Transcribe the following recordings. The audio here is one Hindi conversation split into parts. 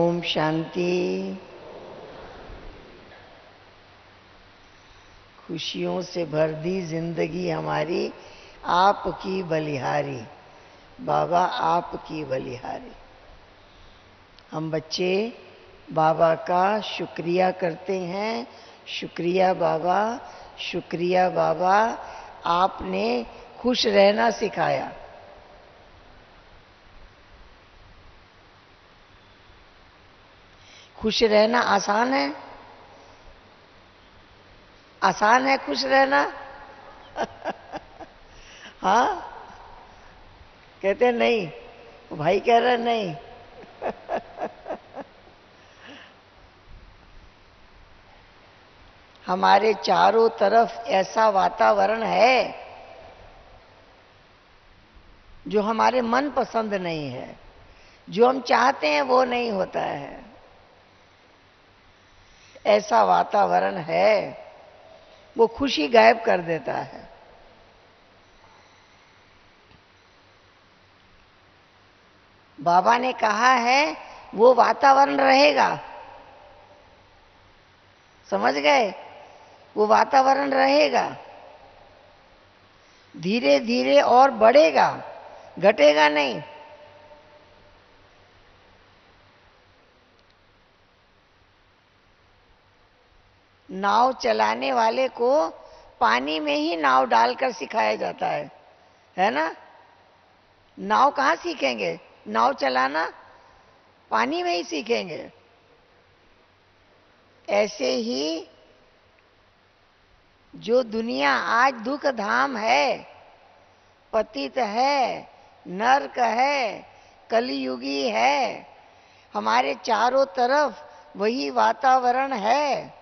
ओम शांति। खुशियों से भर दी जिंदगी हमारी, आपकी बलिहारी बाबा, आपकी बलिहारी। हम बच्चे बाबा का शुक्रिया करते हैं। शुक्रिया बाबा, शुक्रिया बाबा, आपने खुश रहना सिखाया। खुश रहना आसान है? आसान है खुश रहना? हाँ, कहते हैं नहीं, भाई कह रहे नहीं। हमारे चारों तरफ ऐसा वातावरण है जो हमारे मन पसंद नहीं है। जो हम चाहते हैं वो नहीं होता है। ऐसा वातावरण है, वो खुशी गायब कर देता है। बाबा ने कहा है वो वातावरण रहेगा। समझ गए? वो वातावरण रहेगा, धीरे धीरे और बढ़ेगा, घटेगा नहीं। नाव चलाने वाले को पानी में ही नाव डालकर सिखाया जाता है ना? नाव कहाँ सीखेंगे? नाव चलाना पानी में ही सीखेंगे। ऐसे ही जो दुनिया आज दुख धाम है, पतित है, नरक है, कलियुगी है, हमारे चारों तरफ वही वातावरण है।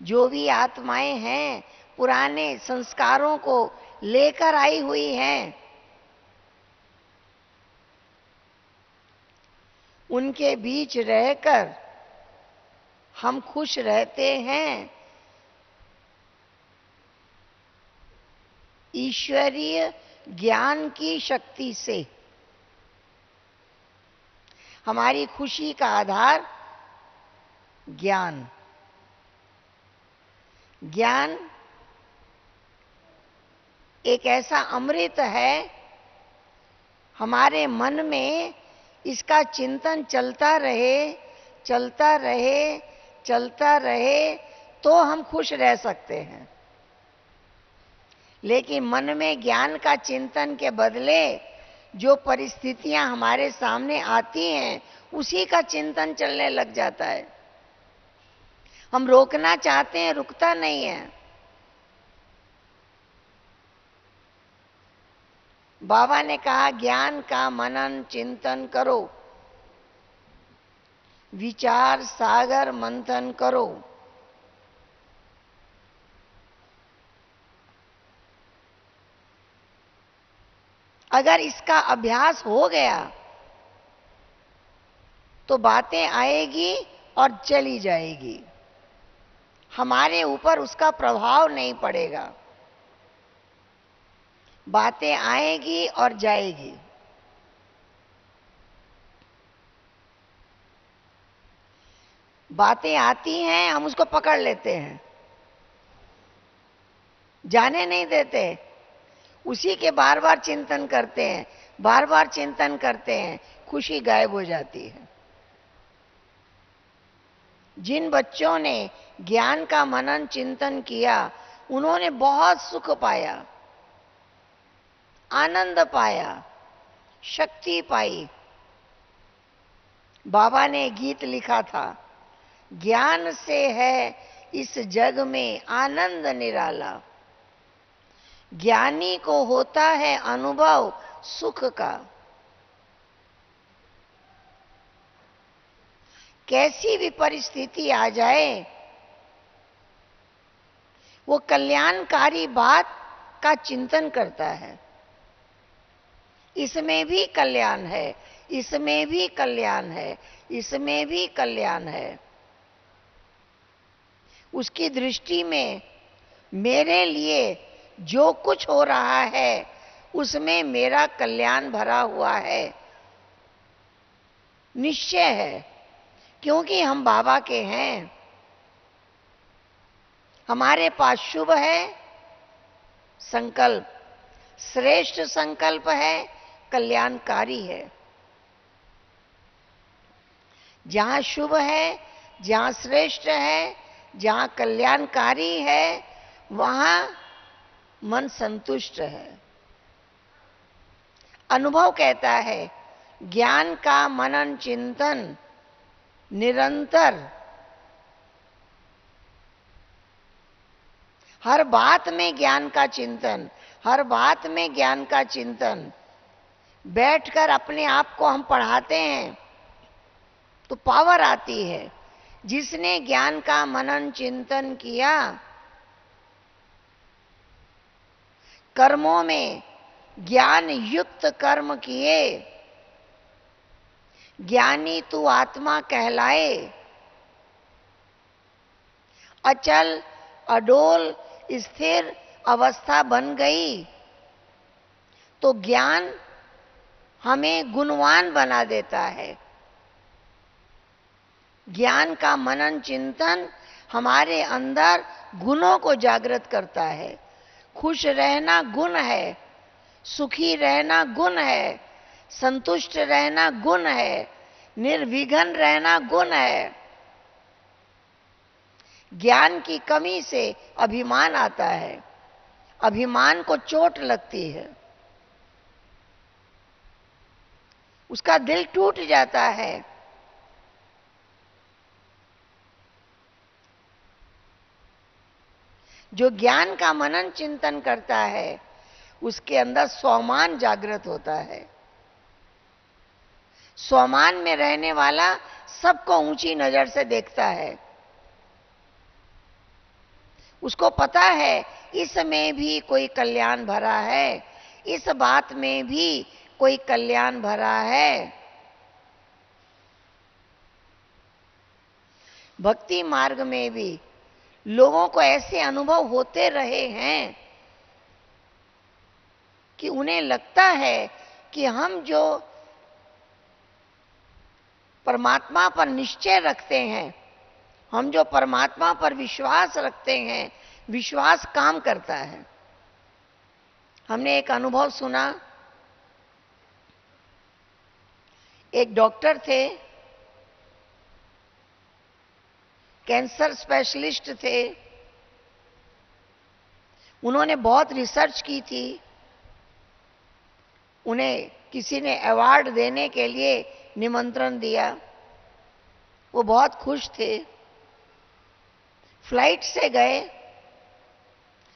जो भी आत्माएं हैं पुराने संस्कारों को लेकर आई हुई हैं, उनके बीच रहकर हम खुश रहते हैं। ईश्वरीय ज्ञान की शक्ति से हमारी खुशी का आधार ज्ञान। ज्ञान एक ऐसा अमृत है, हमारे मन में इसका चिंतन चलता रहे, चलता रहे, चलता रहे तो हम खुश रह सकते हैं। लेकिन मन में ज्ञान का चिंतन के बदले जो परिस्थितियां हमारे सामने आती हैं उसी का चिंतन चलने लग जाता है। हम रोकना चाहते हैं, रुकता नहीं है। बाबा ने कहा ज्ञान का मनन चिंतन करो, विचार सागर मंथन करो। अगर इसका अभ्यास हो गया तो बातें आएगी और चली जाएगी, हमारे ऊपर उसका प्रभाव नहीं पड़ेगा। बातें आएगी और जाएगी। बातें आती हैं, हम उसको पकड़ लेते हैं, जाने नहीं देते, उसी के बार बार चिंतन करते हैं, बार बार चिंतन करते हैं, खुशी गायब हो जाती है। जिन बच्चों ने ज्ञान का मनन चिंतन किया उन्होंने बहुत सुख पाया, आनंद पाया, शक्ति पाई। बाबा ने गीत लिखा था, ज्ञान से है इस जग में आनंद निराला, ज्ञानी को होता है अनुभव सुख का। कैसी भी परिस्थिति आ जाए, वो कल्याणकारी बात का चिंतन करता है। इसमें भी कल्याण है, इसमें भी कल्याण है, इसमें भी कल्याण है। उसकी दृष्टि में मेरे लिए जो कुछ हो रहा है उसमें मेरा कल्याण भरा हुआ है। निश्चय है, क्योंकि हम बाबा के हैं। हमारे पास शुभ है संकल्प, श्रेष्ठ संकल्प है, कल्याणकारी है। जहां शुभ है, जहां श्रेष्ठ है, जहां कल्याणकारी है, वहां मन संतुष्ट है। अनुभव कहता है ज्ञान का मनन चिंतन निरंतर, हर बात में ज्ञान का चिंतन, हर बात में ज्ञान का चिंतन। बैठकर अपने आप को हम पढ़ाते हैं तो पावर आती है। जिसने ज्ञान का मनन चिंतन किया, कर्मों में ज्ञान युक्त कर्म किए, ज्ञानी तू आत्मा कहलाए। अचल अडोल स्थिर अवस्था बन गई तो ज्ञान हमें गुणवान बना देता है। ज्ञान का मनन चिंतन हमारे अंदर गुणों को जागृत करता है। खुश रहना गुण है, सुखी रहना गुण है, संतुष्ट रहना गुण है, निर्विघ्न रहना गुण है। ज्ञान की कमी से अभिमान आता है, अभिमान को चोट लगती है, उसका दिल टूट जाता है। जो ज्ञान का मनन चिंतन करता है उसके अंदर स्वामान जागृत होता है। स्वामान में रहने वाला सबको ऊंची नजर से देखता है। उसको पता है इसमें भी कोई कल्याण भरा है, इस बात में भी कोई कल्याण भरा है। भक्ति मार्ग में भी लोगों को ऐसे अनुभव होते रहे हैं कि उन्हें लगता है कि हम जो परमात्मा पर निश्चय रखते हैं, हम जो परमात्मा पर विश्वास रखते हैं, विश्वास काम करता है। हमने एक अनुभव सुना, एक डॉक्टर थे, कैंसर स्पेशलिस्ट थे। उन्होंने बहुत रिसर्च की थी। उन्हें किसी ने अवार्ड देने के लिए निमंत्रण दिया। वो बहुत खुश थे। फ्लाइट से गए।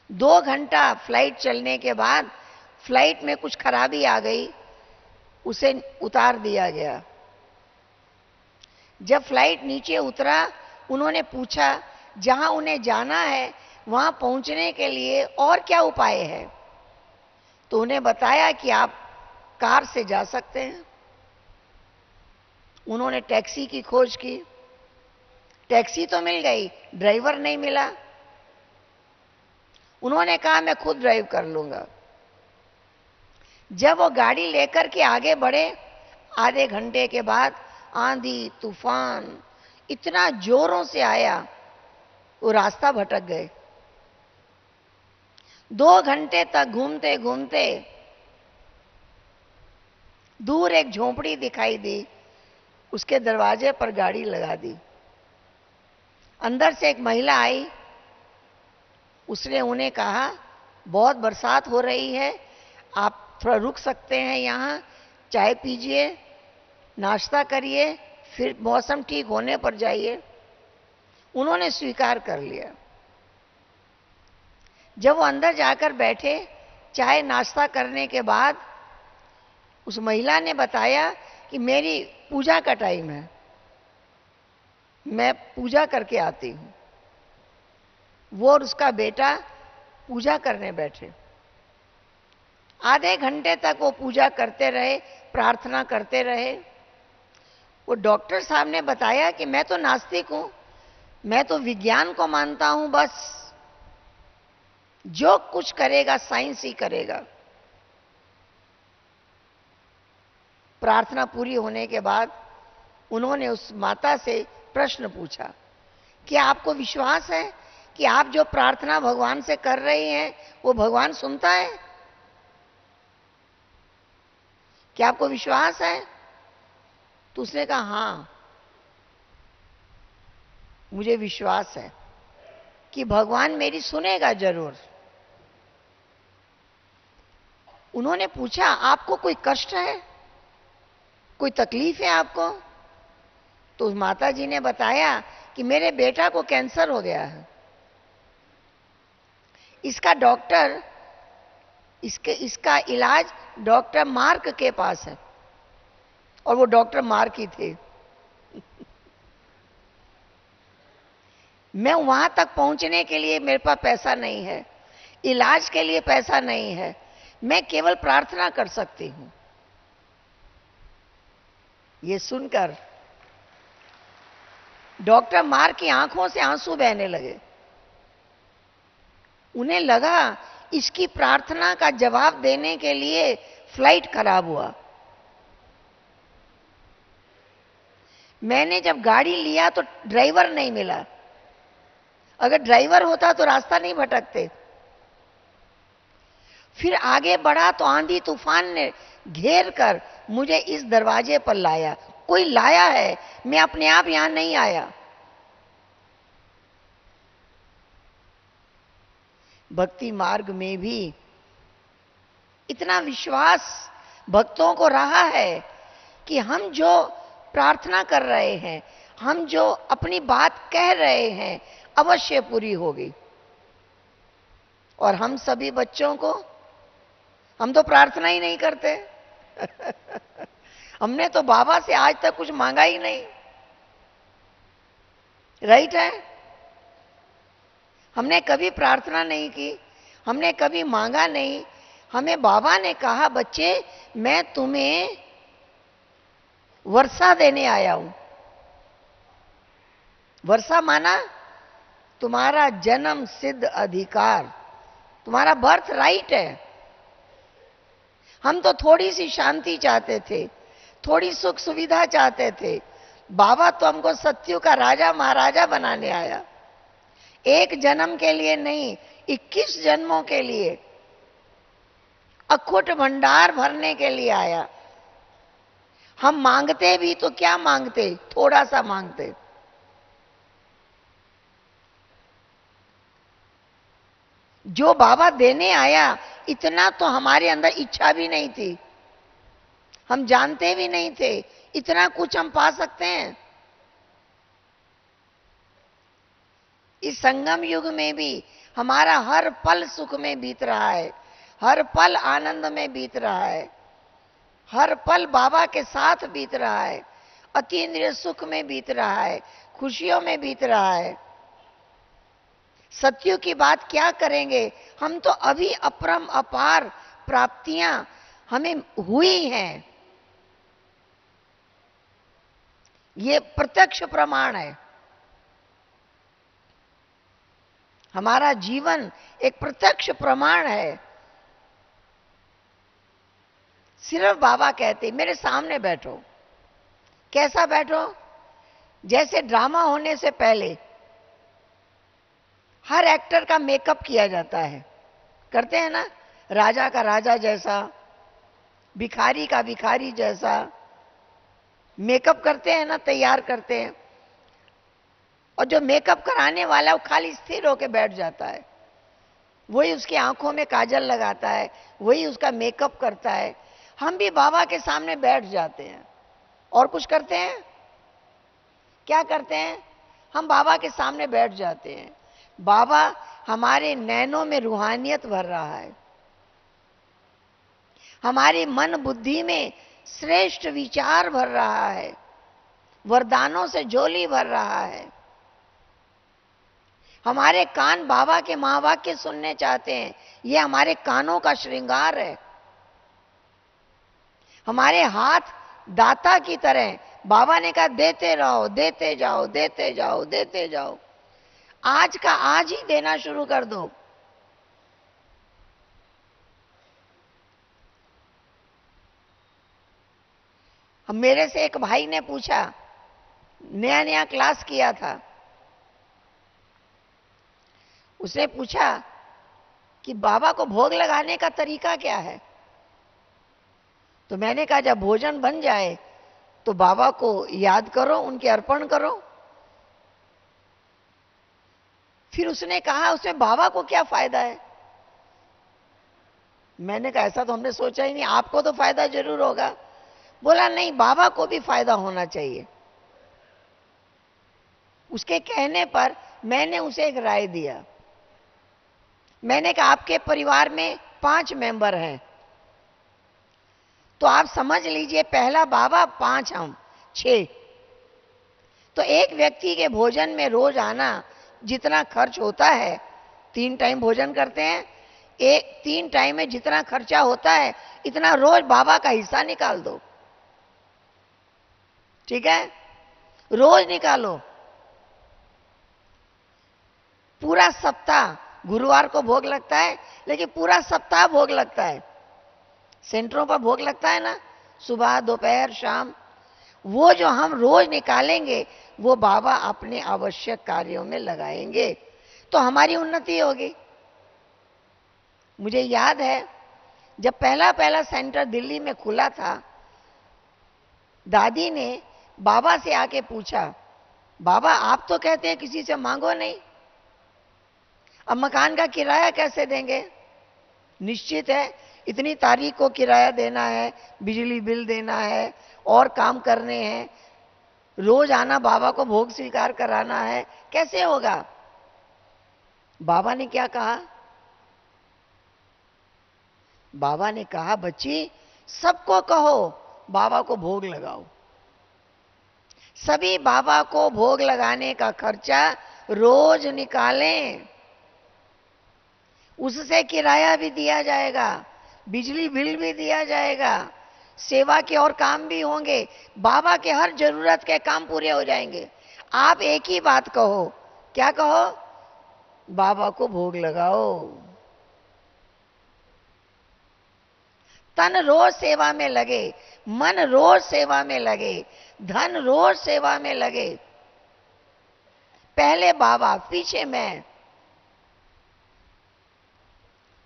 2 घंटा फ्लाइट चलने के बाद फ्लाइट में कुछ खराबी आ गई, उसे उतार दिया गया। जब फ्लाइट नीचे उतरा, उन्होंने पूछा जहां उन्हें जाना है वहां पहुंचने के लिए और क्या उपाय है। तो उन्हें बताया कि आप कार से जा सकते हैं। उन्होंने टैक्सी की खोज की। टैक्सी तो मिल गई, ड्राइवर नहीं मिला। उन्होंने कहा मैं खुद ड्राइव कर लूंगा। जब वो गाड़ी लेकर के आगे बढ़े, आधे घंटे के बाद आंधी तूफान इतना जोरों से आया, वो रास्ता भटक गए। 2 घंटे तक घूमते घूमते दूर एक झोंपड़ी दिखाई दी, उसके दरवाजे पर गाड़ी लगा दी। अंदर से एक महिला आई। उसने उन्हें कहा बहुत बरसात हो रही है, आप थोड़ा रुक सकते हैं, यहाँ चाय पीजिए, नाश्ता करिए, फिर मौसम ठीक होने पर जाइए। उन्होंने स्वीकार कर लिया। जब वो अंदर जाकर बैठे, चाय नाश्ता करने के बाद उस महिला ने बताया कि मेरी पूजा का टाइम है, मैं पूजा करके आती हूं। वो और उसका बेटा पूजा करने बैठे। आधे घंटे तक वो पूजा करते रहे, प्रार्थना करते रहे। वो डॉक्टर साहब ने बताया कि मैं तो नास्तिक हूं, मैं तो विज्ञान को मानता हूं, बस जो कुछ करेगा साइंस ही करेगा। प्रार्थना पूरी होने के बाद उन्होंने उस माता से प्रश्न पूछा, क्या आपको विश्वास है कि आप जो प्रार्थना भगवान से कर रही हैं वो भगवान सुनता है? क्या आपको विश्वास है? तो उसने कहा, हां, मुझे विश्वास है कि भगवान मेरी सुनेगा जरूर। उन्होंने पूछा, आपको कोई कष्ट है, कोई तकलीफ है आपको? तो माता जी ने बताया कि मेरे बेटा को कैंसर हो गया है, इसका डॉक्टर इसका इलाज डॉक्टर मार्क के पास है, और वो डॉक्टर मार्क ही थे। मैं वहां तक पहुंचने के लिए मेरे पास पैसा नहीं है, इलाज के लिए पैसा नहीं है, मैं केवल प्रार्थना कर सकती हूं। ये सुनकर डॉक्टर मार्क की आंखों से आंसू बहने लगे। उन्हें लगा इसकी प्रार्थना का जवाब देने के लिए फ्लाइट खराब हुआ। मैंने जब गाड़ी लिया तो ड्राइवर नहीं मिला, अगर ड्राइवर होता तो रास्ता नहीं भटकते। फिर आगे बढ़ा तो आंधी तूफान ने घेर कर मुझे इस दरवाजे पर लाया। कोई लाया है, मैं अपने आप यहां नहीं आया। भक्ति मार्ग में भी इतना विश्वास भक्तों को रहा है कि हम जो प्रार्थना कर रहे हैं, हम जो अपनी बात कह रहे हैं, अवश्य पूरी होगी। और हम सभी बच्चों को, हम तो प्रार्थना ही नहीं करते। हमने तो बाबा से आज तक कुछ मांगा ही नहीं, राइट है? हमने कभी प्रार्थना नहीं की, हमने कभी मांगा नहीं। हमें बाबा ने कहा, बच्चे मैं तुम्हें वर्षा देने आया हूं। वर्षा माना तुम्हारा जन्म सिद्ध अधिकार, तुम्हारा बर्थ राइट है। हम तो थोड़ी सी शांति चाहते थे, थोड़ी सुख सुविधा चाहते थे। बाबा तो हमको सत्युग का राजा महाराजा बनाने आया। एक जन्म के लिए नहीं, 21 जन्मों के लिए अखुट भंडार भरने के लिए आया। हम मांगते भी तो क्या मांगते, थोड़ा सा मांगते। जो बाबा देने आया, इतना तो हमारे अंदर इच्छा भी नहीं थी, हम जानते भी नहीं थे इतना कुछ हम पा सकते हैं। इस संगम युग में भी हमारा हर पल सुख में बीत रहा है, हर पल आनंद में बीत रहा है, हर पल बाबा के साथ बीत रहा है, अतीन्द्रिय सुख में बीत रहा है, खुशियों में बीत रहा है। सत्युग की बात क्या करेंगे, हम तो अभी अपरम अपार प्राप्तियां हमें हुई हैं। ये प्रत्यक्ष प्रमाण है। हमारा जीवन एक प्रत्यक्ष प्रमाण है। सिर्फ बाबा कहते, मेरे सामने बैठो। कैसा बैठो? जैसे ड्रामा होने से पहले हर एक्टर का मेकअप किया जाता है, करते हैं ना? राजा का राजा जैसा, भिखारी का भिखारी जैसा मेकअप करते हैं ना, तैयार करते हैं। और जो मेकअप कराने वाला वो खाली स्थिर होकर बैठ जाता है, वही उसकी आंखों में काजल लगाता है, वही उसका मेकअप करता है। हम भी बाबा के सामने बैठ जाते हैं और कुछ करते हैं? क्या करते हैं? हम बाबा के सामने बैठ जाते हैं। बाबा हमारे नैनों में रूहानियत भर रहा है, हमारी मन बुद्धि में श्रेष्ठ विचार भर रहा है, वरदानों से झोली भर रहा है। हमारे कान बाबा के महावाक्य सुनने चाहते हैं, ये हमारे कानों का श्रृंगार है। हमारे हाथ दाता की तरह, बाबा ने कहा देते रहो, देते जाओ, देते जाओ, देते जाओ। आज का आज ही देना शुरू कर दो। मेरे से एक भाई ने पूछा नया नया क्लास किया था। उसने पूछा कि बाबा को भोग लगाने का तरीका क्या है। तो मैंने कहा जब भोजन बन जाए तो बाबा को याद करो, उनके अर्पण करो। फिर उसने कहा उसमें बाबा को क्या फायदा है। मैंने कहा ऐसा तो हमने सोचा ही नहीं, आपको तो फायदा जरूर होगा। बोला नहीं, बाबा को भी फायदा होना चाहिए। उसके कहने पर मैंने उसे एक राय दिया। मैंने कहा आपके परिवार में 5 मेंबर हैं, तो आप समझ लीजिए पहला बाबा, 5 हम, 6। तो एक व्यक्ति के भोजन में रोज आना जितना खर्च होता है, 3 टाइम भोजन करते हैं, 3 टाइम में जितना खर्चा होता है इतना रोज बाबा का हिस्सा निकाल दो। ठीक है, रोज निकालो। पूरा सप्ताह, गुरुवार को भोग लगता है लेकिन पूरा सप्ताह भोग लगता है। सेंटरों पर भोग लगता है ना, सुबह दोपहर शाम। वो जो हम रोज निकालेंगे वो बाबा अपने आवश्यक कार्यों में लगाएंगे, तो हमारी उन्नति होगी। मुझे याद है जब पहला पहला सेंटर दिल्ली में खुला था, दादी ने बाबा से आके पूछा, बाबा आप तो कहते हैं किसी से मांगो नहीं, अब मकान का किराया कैसे देंगे। निश्चित है इतनी तारीख को किराया देना है, बिजली बिल देना है और काम करने हैं, रोज आना बाबा को भोग स्वीकार कराना है, कैसे होगा। बाबा ने क्या कहा, बाबा ने कहा बच्ची सबको कहो बाबा को भोग लगाओ। सभी बाबा को भोग लगाने का खर्चा रोज निकालें, उससे किराया भी दिया जाएगा, बिजली बिल भी दिया जाएगा, सेवा के और काम भी होंगे, बाबा के हर जरूरत के काम पूरे हो जाएंगे। आप एक ही बात कहो, क्या कहो, बाबा को भोग लगाओ। तन रोज सेवा में लगे, मन रोज सेवा में लगे, धन रोज सेवा में लगे। पहले बाबा पीछे मैं,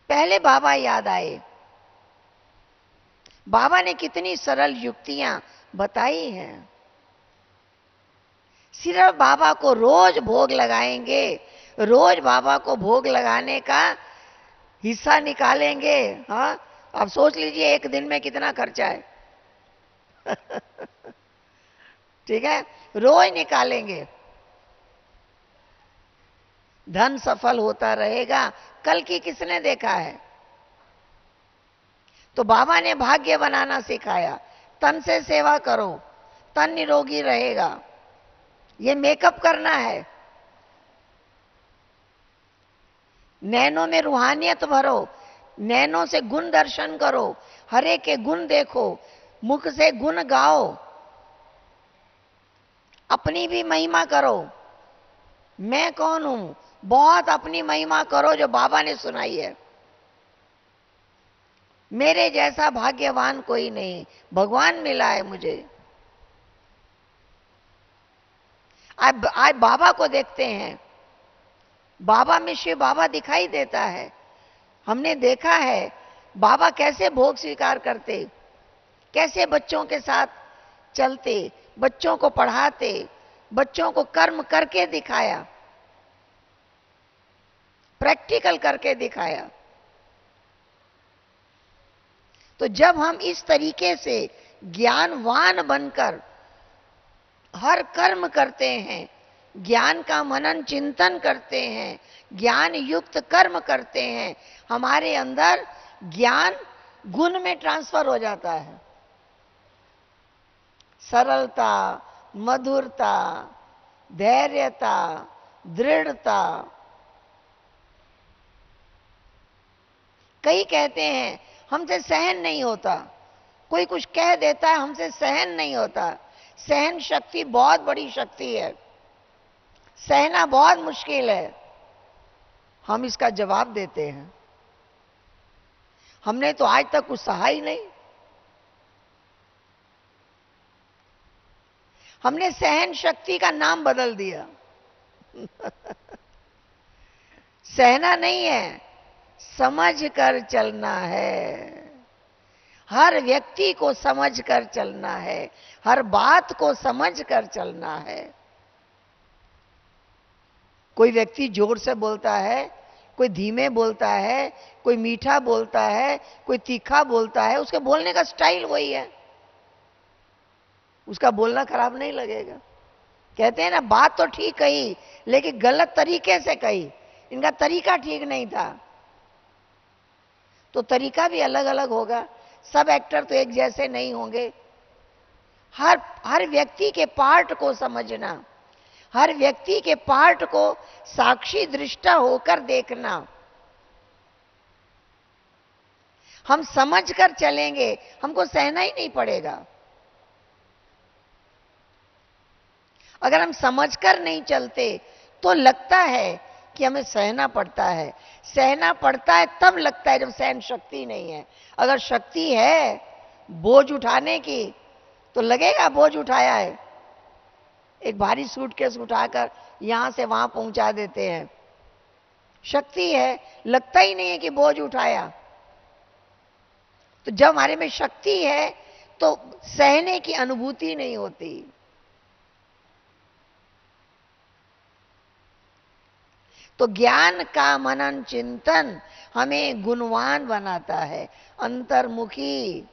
पहले बाबा याद आए। बाबा ने कितनी सरल युक्तियां बताई हैं। सिर्फ बाबा को रोज भोग लगाएंगे, रोज बाबा को भोग लगाने का हिस्सा निकालेंगे। हाँ, अब सोच लीजिए एक दिन में कितना खर्चा है। ठीक है, रोज निकालेंगे, धन सफल होता रहेगा। कल की किसने देखा है। तो बाबा ने भाग्य बनाना सिखाया, तन से सेवा करो, तन निरोगी रहेगा। ये मेकअप करना है, नैनों में रूहानियत भरो, नैनों से गुण दर्शन करो, हरे के गुण देखो, मुख से गुण गाओ, अपनी भी महिमा करो। मैं कौन हूं, बहुत अपनी महिमा करो जो बाबा ने सुनाई है। मेरे जैसा भाग्यवान कोई नहीं, भगवान मिला है मुझे। आज बाबा को देखते हैं, बाबा में शिव बाबा दिखाई देता है। हमने देखा है बाबा कैसे भोग स्वीकार करते, कैसे बच्चों के साथ चलते, बच्चों को पढ़ाते, बच्चों को कर्म करके दिखाया, प्रैक्टिकल करके दिखाया। तो जब हम इस तरीके से ज्ञानवान बनकर हर कर्म करते हैं, ज्ञान का मनन चिंतन करते हैं, ज्ञान युक्त कर्म करते हैं, हमारे अंदर ज्ञान गुण में ट्रांसफर हो जाता है। सरलता, मधुरता, धैर्यता, दृढ़ता। कई कहते हैं हमसे सहन नहीं होता, कोई कुछ कह देता है हमसे सहन नहीं होता। सहन शक्ति बहुत बड़ी शक्ति है, सहना बहुत मुश्किल है। हम इसका जवाब देते हैं, हमने तो आज तक कुछ सहा ही नहीं। हमने सहन शक्ति का नाम बदल दिया। सहना नहीं है, समझ कर चलना है। हर व्यक्ति को समझ कर चलना है, हर बात को समझ कर चलना है। कोई व्यक्ति जोर से बोलता है, कोई धीमे बोलता है, कोई मीठा बोलता है, कोई तीखा बोलता है, उसके बोलने का स्टाइल वही है, उसका बोलना खराब नहीं लगेगा। कहते हैं ना, बात तो ठीक कही लेकिन गलत तरीके से कही, इनका तरीका ठीक नहीं था। तो तरीका भी अलग अलग होगा, सब एक्टर तो एक जैसे नहीं होंगे। हर व्यक्ति के पार्ट को समझना, हर व्यक्ति के पार्ट को साक्षी दृष्टा होकर देखना। हम समझ कर चलेंगे, हमको सहना ही नहीं पड़ेगा। अगर हम समझकर नहीं चलते तो लगता है कि हमें सहना पड़ता है। सहना पड़ता है तब लगता है जब सहन शक्ति नहीं है। अगर शक्ति है बोझ उठाने की तो लगेगा बोझ उठाया है। एक भारी सूटकेस उठाकर यहां से वहां पहुंचा देते हैं, शक्ति है, लगता ही नहीं है कि बोझ उठाया। तो जब हमारे में शक्ति है तो सहने की अनुभूति नहीं होती। तो ज्ञान का मनन चिंतन हमें गुणवान बनाता है, अंतर्मुखी।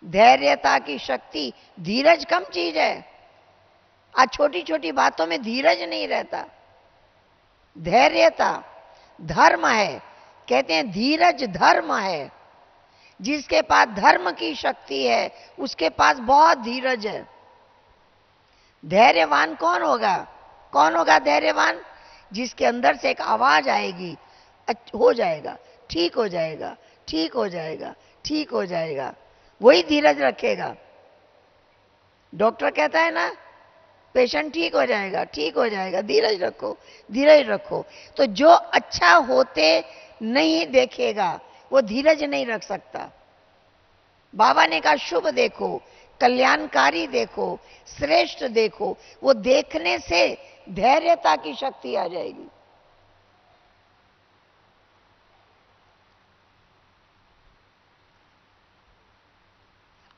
धैर्यता की शक्ति, धीरज कम चीज है। आज छोटी छोटी बातों में धीरज नहीं रहता। धैर्यता धर्म है, कहते हैं धीरज धर्म है। जिसके पास धर्म की शक्ति है उसके पास बहुत धीरज है। धैर्यवान कौन होगा? कौन होगा धैर्यवान? जिसके अंदर से एक आवाज आएगी, हो जाएगा, ठीक हो जाएगा, ठीक हो जाएगा, ठीक हो जाएगा, वही धीरज रखेगा। डॉक्टर कहता है ना, पेशेंट ठीक हो जाएगा, ठीक हो जाएगा, धीरज रखो, धीरज रखो। तो जो अच्छा होते नहीं देखेगा वो धीरज नहीं रख सकता। बाबा ने कहा शुभ देखो, कल्याणकारी देखो, श्रेष्ठ देखो। वो देखने से धैर्यता की शक्ति आ जाएगी।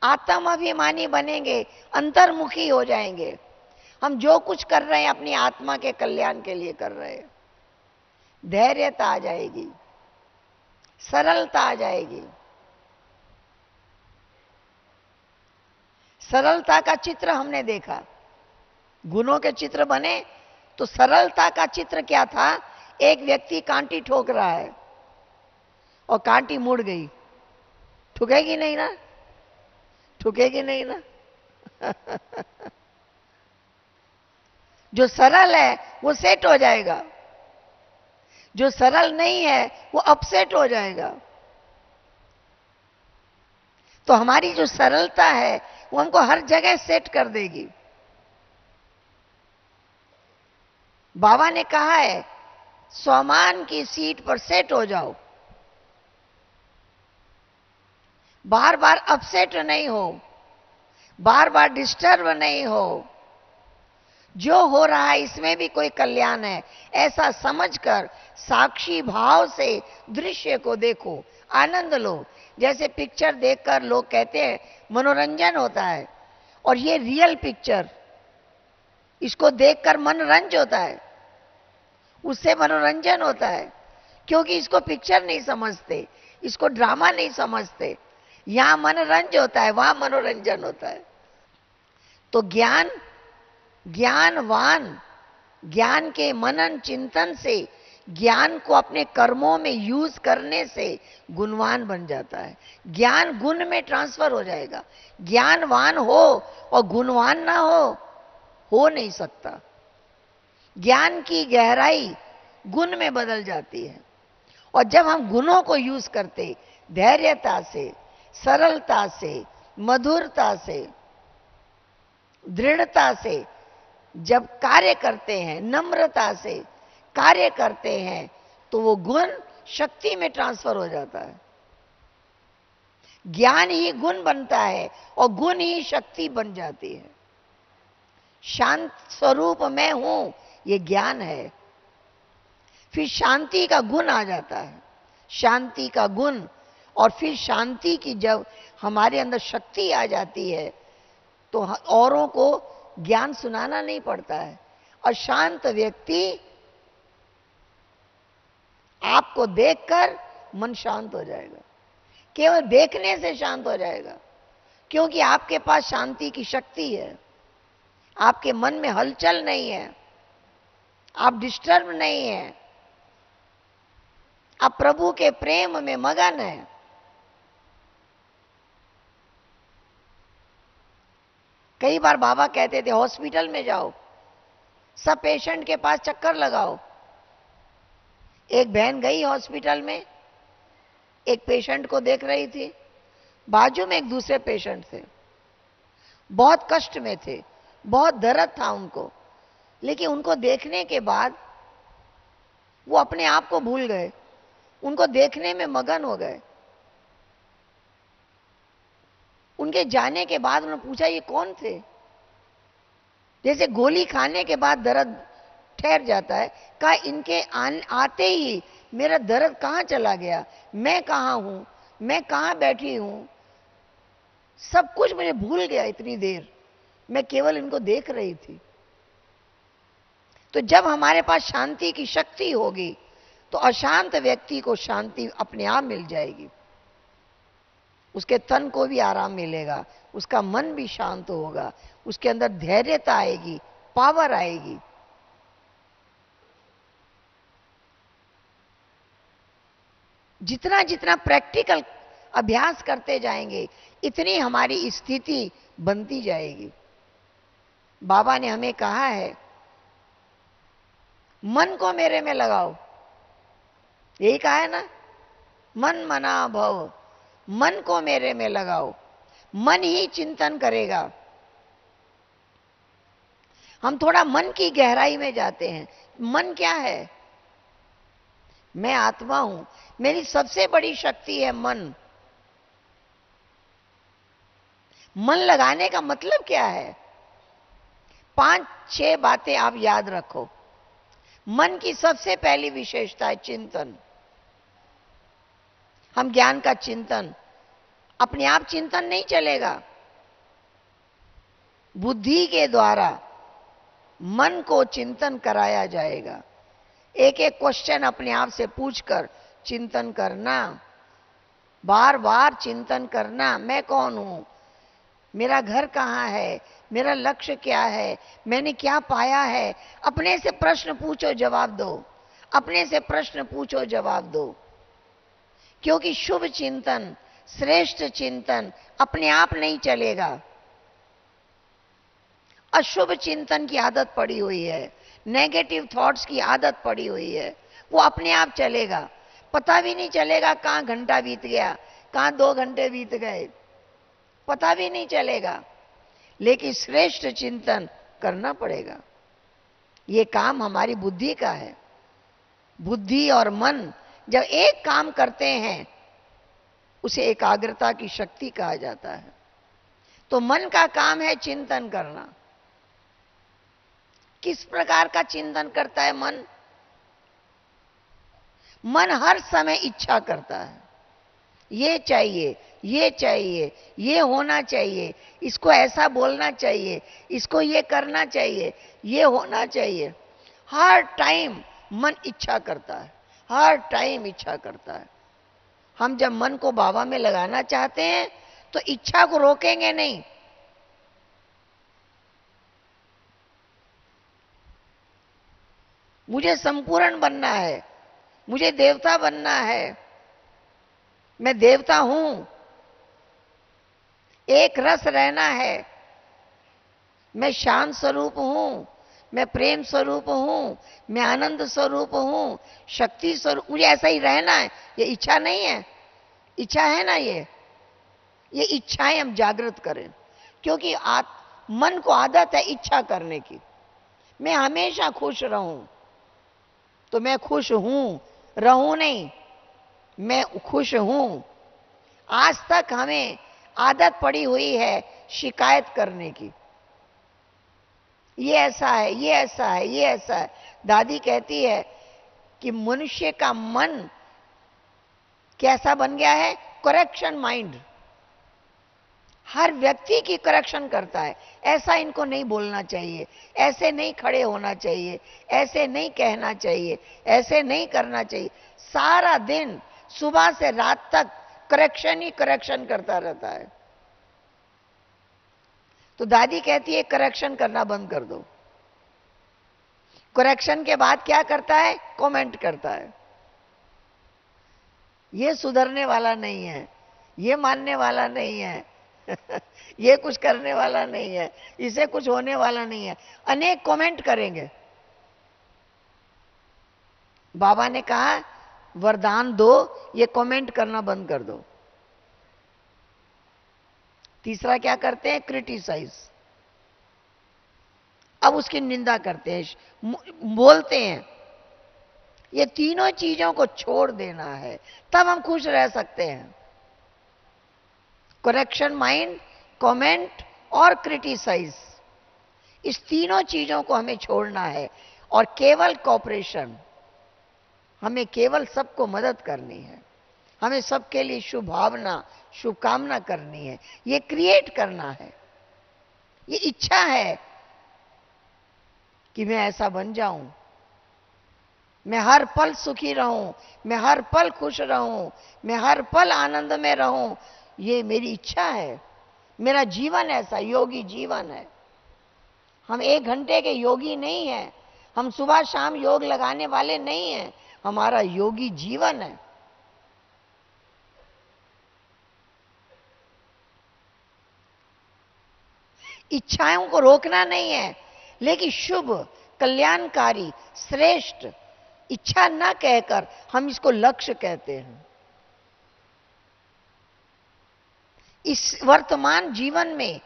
आत्माभिमानी बनेंगे, अंतर्मुखी हो जाएंगे। हम जो कुछ कर रहे हैं अपनी आत्मा के कल्याण के लिए कर रहे हैं। धैर्यता आ जाएगी, सरलता आ जाएगी। सरलता का चित्र हमने देखा, गुणों के चित्र बने तो सरलता का चित्र क्या था? एक व्यक्ति कांटी ठोक रहा है और कांटी मुड़ गई, ठुकेगी नहीं ना? ठुकेगी नहीं ना? जो सरल है वो सेट हो जाएगा, जो सरल नहीं है वो अपसेट हो जाएगा। तो हमारी जो सरलता है वो हमको हर जगह सेट कर देगी। बाबा ने कहा है स्वमान की सीट पर सेट हो जाओ, बार बार अपसेट नहीं हो, बार बार डिस्टर्ब नहीं हो। जो हो रहा है इसमें भी कोई कल्याण है ऐसा समझकर साक्षी भाव से दृश्य को देखो, आनंद लो। जैसे पिक्चर देखकर लोग कहते हैं मनोरंजन होता है, और ये रियल पिक्चर, इसको देखकर मनोरंजन होता है, उससे मनोरंजन होता है। क्योंकि इसको पिक्चर नहीं समझते, इसको ड्रामा नहीं समझते। यहां मनोरंजन होता है, वहां मनोरंजन होता है। तो ज्ञान, ज्ञानवान ज्ञान के मनन चिंतन से, ज्ञान को अपने कर्मों में यूज करने से गुणवान बन जाता है। ज्ञान गुण में ट्रांसफर हो जाएगा। ज्ञानवान हो और गुणवान ना हो नहीं सकता। ज्ञान की गहराई गुण में बदल जाती है। और जब हम गुणों को यूज करते, धैर्यता से, सरलता से, मधुरता से, दृढ़ता से जब कार्य करते हैं, नम्रता से कार्य करते हैं, तो वो गुण शक्ति में ट्रांसफर हो जाता है। ज्ञान ही गुण बनता है और गुण ही शक्ति बन जाती है। शांत स्वरूप मैं हूं, ये ज्ञान है। फिर शांति का गुण आ जाता है, शांति का गुण। और फिर शांति की जब हमारे अंदर शक्ति आ जाती है तो औरों को ज्ञान सुनाना नहीं पड़ता है। और शांत व्यक्ति आपको देखकर मन शांत हो जाएगा, केवल देखने से शांत हो जाएगा, क्योंकि आपके पास शांति की शक्ति है। आपके मन में हलचल नहीं है, आप डिस्टर्ब नहीं है, आप प्रभु के प्रेम में मगन है। कई बार बाबा कहते थे हॉस्पिटल में जाओ, सब पेशेंट के पास चक्कर लगाओ। एक बहन गई हॉस्पिटल में, एक पेशेंट को देख रही थी, बाजू में एक दूसरे पेशेंट थे, बहुत कष्ट में थे, बहुत दर्द था उनको, लेकिन उनको देखने के बाद वो अपने आप को भूल गए, उनको देखने में मगन हो गए। उनके जाने के बाद उन्होंने पूछा ये कौन थे? जैसे गोली खाने के बाद दर्द ठहर जाता है, कहा इनके आते ही मेरा दर्द कहां चला गया, मैं कहां हूं, मैं कहां बैठी हूं, सब कुछ मुझे भूल गया। इतनी देर मैं केवल इनको देख रही थी। तो जब हमारे पास शांति की शक्ति होगी तो अशांत व्यक्ति को शांति अपने आप मिल जाएगी, उसके तन को भी आराम मिलेगा, उसका मन भी शांत होगा, उसके अंदर धैर्यता आएगी, पावर आएगी। जितना जितना प्रैक्टिकल अभ्यास करते जाएंगे इतनी हमारी स्थिति बनती जाएगी। बाबा ने हमें कहा है मन को मेरे में लगाओ, यही कहा है ना, मन मना भव, मन को मेरे में लगाओ, मन ही चिंतन करेगा। हम थोड़ा मन की गहराई में जाते हैं। मन क्या है? मैं आत्मा हूं, मेरी सबसे बड़ी शक्ति है मन। मन लगाने का मतलब क्या है? 5-6 बातें आप याद रखो। मन की सबसे पहली विशेषता है चिंतन। हम ज्ञान का चिंतन, अपने आप चिंतन नहीं चलेगा, बुद्धि के द्वारा मन को चिंतन कराया जाएगा। एक एक क्वेश्चन अपने आप से पूछकर चिंतन करना, बार बार चिंतन करना। मैं कौन हूं, मेरा घर कहां है, मेरा लक्ष्य क्या है, मैंने क्या पाया है। अपने से प्रश्न पूछो, जवाब दो, अपने से प्रश्न पूछो, जवाब दो। क्योंकि शुभ चिंतन, श्रेष्ठ चिंतन अपने आप नहीं चलेगा। अशुभ चिंतन की आदत पड़ी हुई है, नेगेटिव थॉट्स की आदत पड़ी हुई है, वो अपने आप चलेगा, पता भी नहीं चलेगा कहां घंटा बीत गया, कहां 2 घंटे बीत गए, पता भी नहीं चलेगा। लेकिन श्रेष्ठ चिंतन करना पड़ेगा। ये काम हमारी बुद्धि का है। बुद्धि और मन जब एक काम करते हैं उसे एकाग्रता की शक्ति कहा जाता है। तो मन का काम है चिंतन करना। किस प्रकार का चिंतन करता है मन? मन हर समय इच्छा करता है, ये चाहिए, ये चाहिए, ये होना चाहिए, इसको ऐसा बोलना चाहिए, इसको ये करना चाहिए, ये होना चाहिए। हर टाइम मन इच्छा करता है, हर टाइम इच्छा करता है। हम जब मन को बाबा में लगाना चाहते हैं तो इच्छा को रोकेंगे नहीं। मुझे संपूर्ण बनना है, मुझे देवता बनना है, मैं देवता हूं, एक रस रहना है, मैं शांत स्वरूप हूं, मैं प्रेम स्वरूप हूं, मैं आनंद स्वरूप हूं, शक्ति स्वरूप, मुझे ऐसा ही रहना है। ये इच्छा नहीं है, इच्छा है ना, ये इच्छाएं हम जागृत करें। क्योंकि मन को आदत है इच्छा करने की। मैं हमेशा खुश रहूं, तो मैं खुश हूं, रहूं नहीं, मैं खुश हूं। आज तक हमें आदत पड़ी हुई है शिकायत करने की, ये ऐसा है, ये ऐसा है, ये ऐसा है। दादी कहती है कि मनुष्य का मन कैसा बन गया है? Correction mind. हर व्यक्ति की करेक्शन करता है। ऐसा इनको नहीं बोलना चाहिए, ऐसे नहीं खड़े होना चाहिए, ऐसे नहीं कहना चाहिए, ऐसे नहीं करना चाहिए। सारा दिन सुबह से रात तक करेक्शन ही करेक्शन करता रहता है। तो दादी कहती है करेक्शन करना बंद कर दो। करेक्शन के बाद क्या करता है? कमेंट करता है। ये सुधरने वाला नहीं है, ये मानने वाला नहीं है ये कुछ करने वाला नहीं है, इसे कुछ होने वाला नहीं है। अनेक कमेंट करेंगे। बाबा ने कहा वरदान दो, ये कमेंट करना बंद कर दो। तीसरा क्या करते हैं? क्रिटिसाइज। अब उसकी निंदा करते हैं, बोलते हैं। ये तीनों चीजों को छोड़ देना है, तब हम खुश रह सकते हैं। करेक्शन माइंड, कमेंट और क्रिटिसाइज, इस तीनों चीजों को हमें छोड़ना है और केवल कॉपरेशन। हमें केवल सबको मदद करनी है, हमें सबके लिए शुभ भावना, शुभकामना करनी है, ये क्रिएट करना है। ये इच्छा है कि मैं ऐसा बन जाऊं, मैं हर पल सुखी रहूं, मैं हर पल खुश रहूं, मैं हर पल आनंद में रहूं। ये मेरी इच्छा है। मेरा जीवन ऐसा योगी जीवन है। हम 1 घंटे के योगी नहीं हैं, हम सुबह शाम योग लगाने वाले नहीं हैं। हमारा योगी जीवन है। इच्छाओं को रोकना नहीं है, लेकिन शुभ, कल्याणकारी, श्रेष्ठ इच्छा ना कहकर हम इसको लक्ष्य कहते हैं। इस वर्तमान जीवन में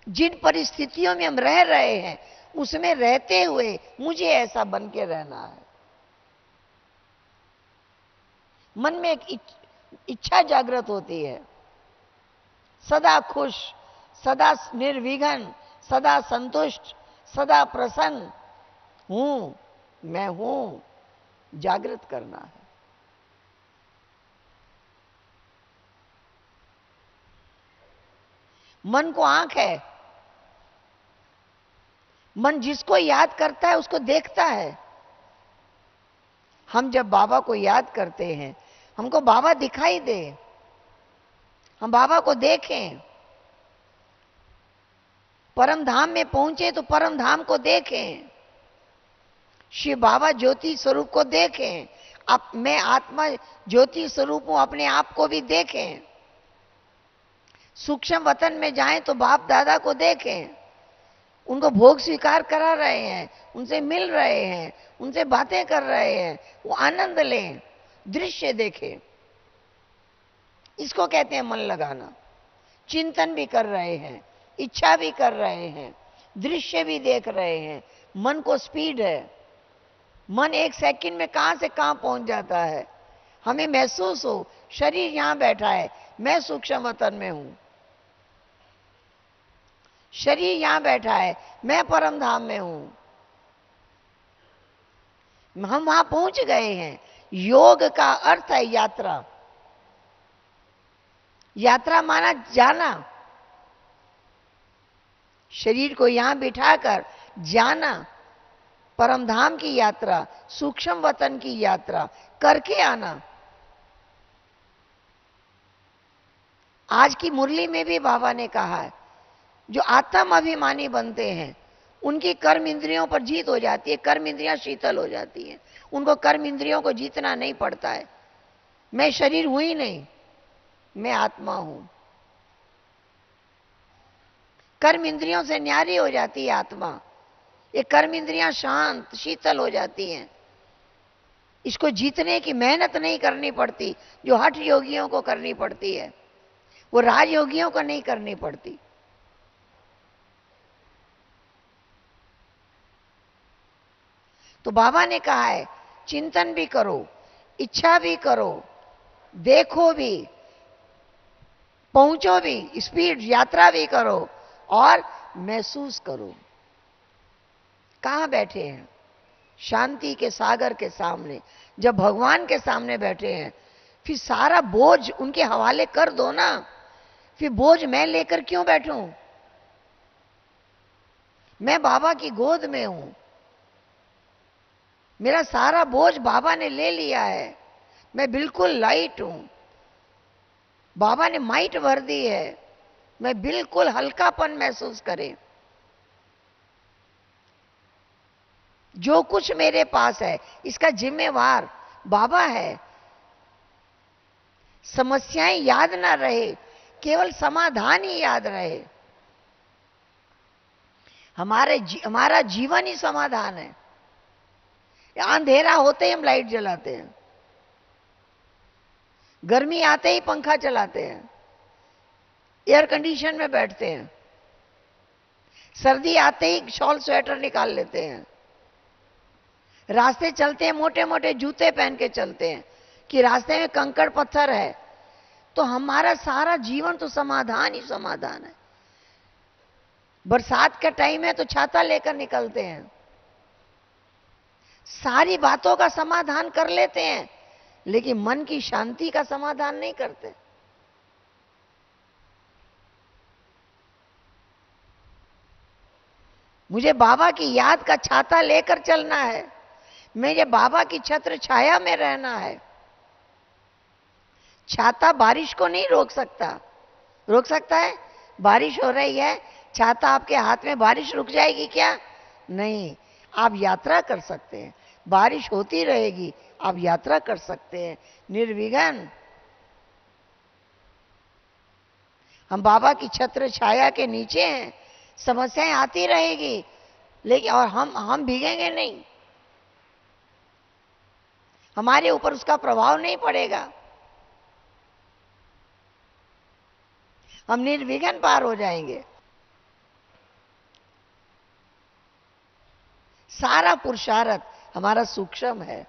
जिन परिस्थितियों में हम रह रहे हैं, उसमें रहते हुए मुझे ऐसा बन के रहना है। मन में एक इच्छा जागृत होती है, सदा खुश, सदा निर्विघ्न, सदा संतुष्ट, सदा प्रसन्न हूं, मैं हूं, जागृत करना है। मन को आंख है। मन जिसको याद करता है उसको देखता है। हम जब बाबा को याद करते हैं, हमको बाबा दिखाई दे, हम बाबा को देखें। परम धाम में पहुंचे तो परम धाम को देखें, शिव बाबा ज्योति स्वरूप को देखें। अब मैं आत्मा ज्योति स्वरूप हूं, अपने आप को भी देखें। सूक्ष्म वतन में जाएं तो बाप दादा को देखें, उनको भोग स्वीकार करा रहे हैं, उनसे मिल रहे हैं, उनसे बातें कर रहे हैं, वो आनंद लें, दृश्य देखें। इसको कहते हैं मन लगाना। चिंतन भी कर रहे हैं, इच्छा भी कर रहे हैं, दृश्य भी देख रहे हैं। मन को स्पीड है, मन 1 सेकंड में कहां से कहां पहुंच जाता है। हमें महसूस हो शरीर यहां बैठा है, मैं सूक्ष्म वतन में हूं, शरीर यहां बैठा है, मैं परम धाम में हूं, हम वहां पहुंच गए हैं। योग का अर्थ है यात्रा। यात्रा माना जाना, शरीर को यहां बिठाकर जाना, परम धाम की यात्रा, सूक्ष्म वतन की यात्रा करके आना। आज की मुरली में भी बाबा ने कहा है, जो आत्म अभिमानी बनते हैं उनकी कर्म इंद्रियों पर जीत हो जाती है, कर्म इंद्रियां शीतल हो जाती हैं, उनको कर्म इंद्रियों को जीतना नहीं पड़ता है। मैं शरीर हूं ही नहीं, मैं आत्मा हूं। कर्म इंद्रियों से न्यारी हो जाती है आत्मा, ये कर्म इंद्रियां शांत शीतल हो जाती हैं। इसको जीतने की मेहनत नहीं करनी पड़ती, जो हठ योगियों को करनी पड़ती है, वो राजयोगियों को नहीं करनी पड़ती। तो बाबा ने कहा है चिंतन भी करो, इच्छा भी करो, देखो भी, पहुंचो भी, स्पीड यात्रा भी करो और महसूस करो। कहां बैठे हैं? शांति के सागर के सामने। जब भगवान के सामने बैठे हैं, फिर सारा बोझ उनके हवाले कर दो ना। फिर बोझ मैं लेकर क्यों बैठूं? मैं बाबा की गोद में हूं, मेरा सारा बोझ बाबा ने ले लिया है, मैं बिल्कुल लाइट हूं, बाबा ने माइट भर दी है, मैं बिल्कुल हल्कापन महसूस करे। जो कुछ मेरे पास है इसका जिम्मेवार बाबा है। समस्याएं याद ना रहे, केवल समाधान ही याद रहे। हमारा जीवन ही समाधान है। अंधेरा होते ही हम लाइट जलाते हैं, गर्मी आते ही पंखा चलाते हैं, एयर कंडीशन में बैठते हैं, सर्दी आते ही शॉल स्वेटर निकाल लेते हैं, रास्ते चलते हैं मोटे मोटे जूते पहन के चलते हैं कि रास्ते में कंकड़ पत्थर है। तो हमारा सारा जीवन तो समाधान ही समाधान है। बरसात का टाइम है तो छाता लेकर निकलते हैं, सारी बातों का समाधान कर लेते हैं, लेकिन मन की शांति का समाधान नहीं करते। मुझे बाबा की याद का छाता लेकर चलना है, मुझे बाबा की छत्र छाया में रहना है। छाता बारिश को नहीं रोक सकता। रोक सकता है? बारिश हो रही है, छाता आपके हाथ में, बारिश रुक जाएगी क्या? नहीं। आप यात्रा कर सकते हैं, बारिश होती रहेगी, आप यात्रा कर सकते हैं निर्विघ्न। हम बाबा की छत्र छाया के नीचे हैं, समस्याएं आती रहेगी लेकिन और हम भीगेंगे नहीं, हमारे ऊपर उसका प्रभाव नहीं पड़ेगा, हम निर्विघ्न पार हो जाएंगे। सारा पुरुषार्थ हमारा सूक्ष्म है।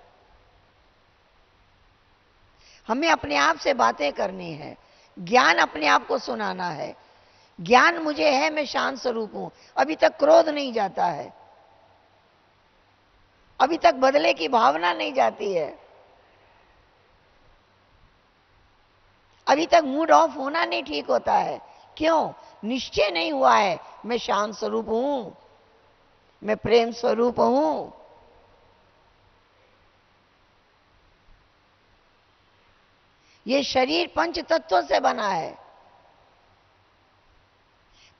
हमें अपने आप से बातें करनी है, ज्ञान अपने आप को सुनाना है। ज्ञान मुझे है, मैं शांत स्वरूप हूं। अभी तक क्रोध नहीं जाता है, अभी तक बदले की भावना नहीं जाती है, अभी तक मूड ऑफ होना नहीं ठीक होता है। क्यों? निश्चय नहीं हुआ है मैं शांत स्वरूप हूं, मैं प्रेम स्वरूप हूं। ये शरीर पंच तत्वों से बना है,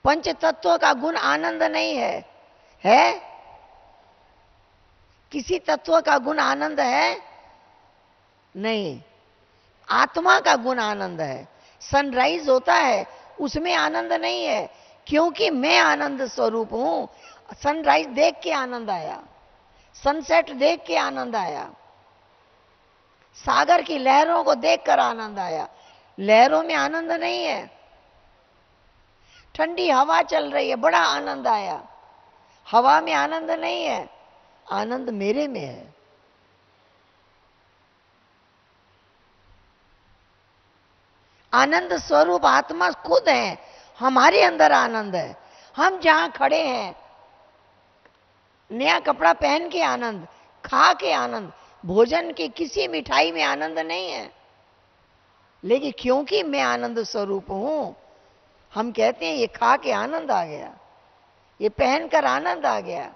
पंच तत्वों का गुण आनंद नहीं है। है? किसी तत्व का गुण आनंद है? नहीं। आत्मा का गुण आनंद है। सनराइज होता है, उसमें आनंद नहीं है, क्योंकि मैं आनंद स्वरूप हूं। सनराइज देख के आनंद आया, सनसेट देख के आनंद आया, सागर की लहरों को देखकर आनंद आया। लहरों में आनंद नहीं है। ठंडी हवा चल रही है, बड़ा आनंद आया। हवा में आनंद नहीं है, आनंद मेरे में है। आनंद स्वरूप आत्मा खुद है, हमारे अंदर आनंद है। हम जहां खड़े हैं, नया कपड़ा पहन के आनंद, खा के आनंद, भोजन की किसी मिठाई में आनंद नहीं है, लेकिन क्योंकि मैं आनंद स्वरूप हूं, हम कहते हैं ये खा के आनंद आ गया, ये पहनकर आनंद आ गया,